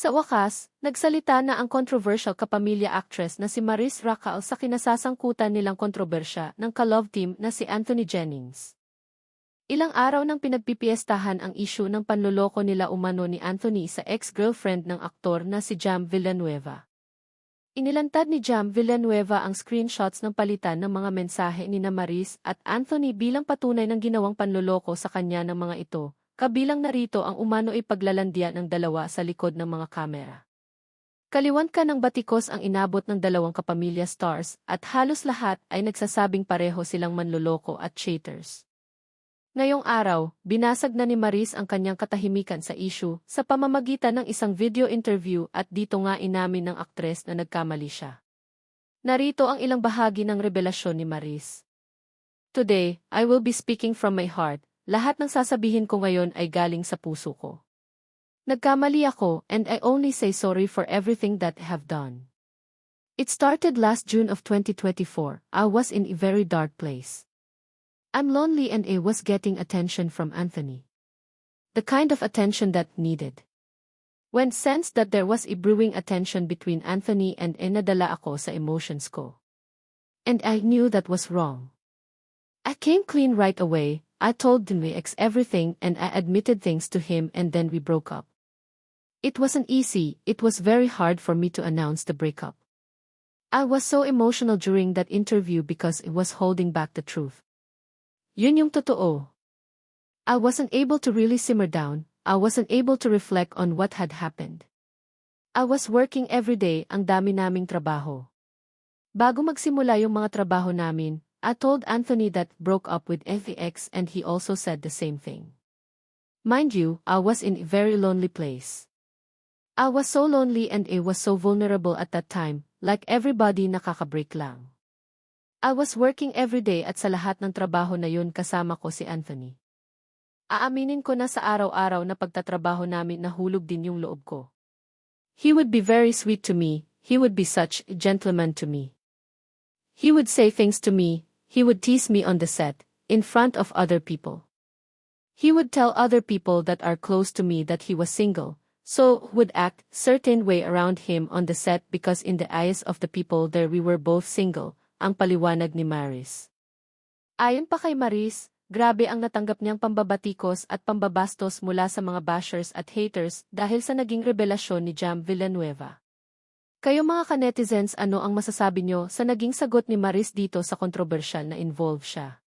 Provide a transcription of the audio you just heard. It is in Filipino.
Sa wakas, nagsalita na ang controversial kapamilya actress na si Maris Racal sa kinasasangkutan nilang kontrobersya ng ka-love team na si Anthony Jennings. Ilang araw nang pinagpipiestahan ang issue ng panloloko nila umano ni Anthony sa ex-girlfriend ng aktor na si Jam Villanueva. Inilantad ni Jam Villanueva ang screenshots ng palitan ng mga mensahe ni na Maris at Anthony bilang patunay ng ginawang panloloko sa kanya ng mga ito. Kabilang narito ang umano'y paglalandian ng dalawa sa likod ng mga kamera. Kaliwan ka ng batikos ang inabot ng dalawang kapamilya stars at halos lahat ay nagsasabing pareho silang manloloko at cheaters. Ngayong araw, binasag na ni Maris ang kanyang katahimikan sa issue sa pamamagitan ng isang video interview at dito nga inamin ng aktres na nagkamali siya. Narito ang ilang bahagi ng revelasyon ni Maris. Today, I will be speaking from my heart. Lahat ng sasabihin ko ngayon ay galing sa puso ko. Nagkamali ako and I only say sorry for everything that I have done. It started last June of 2024. I was in a very dark place. I'm lonely and I was getting attention from Anthony. The kind of attention that needed. When sensed that there was a brewing attention between Anthony and nadala ako sa emotions ko. And I knew that was wrong. I came clean right away. I told my ex everything and I admitted things to him and then we broke up. It wasn't easy, it was very hard for me to announce the breakup. I was so emotional during that interview because it was holding back the truth. Yun yung totoo. I wasn't able to really simmer down, I wasn't able to reflect on what had happened. I was working every day, ang dami naming trabaho. Bago magsimula yung mga trabaho namin, I told Anthony that broke up with FX and he also said the same thing. Mind you, I was in a very lonely place. I was so lonely and I was so vulnerable at that time, like everybody nakaka-break lang. I was working every day at sa lahat ng trabaho na yun kasama ko si Anthony. Aaminin ko na sa araw-araw na pagtatrabaho namin nahulog din yung loob ko. He would be very sweet to me, he would be such a gentleman to me. He would say things to me. He would tease me on the set, in front of other people. He would tell other people that are close to me that he was single, so would act certain way around him on the set because in the eyes of the people there we were both single, ang paliwanag ni Maris. Ayon pa kay Maris, grabe ang natanggap niyang pambabatikos at pambabastos mula sa mga bashers at haters dahil sa naging revelasyon ni Jam Villanueva. Kayo mga ka-netizens, ano ang masasabi nyo sa naging sagot ni Maris dito sa kontrobersyal na involve siya?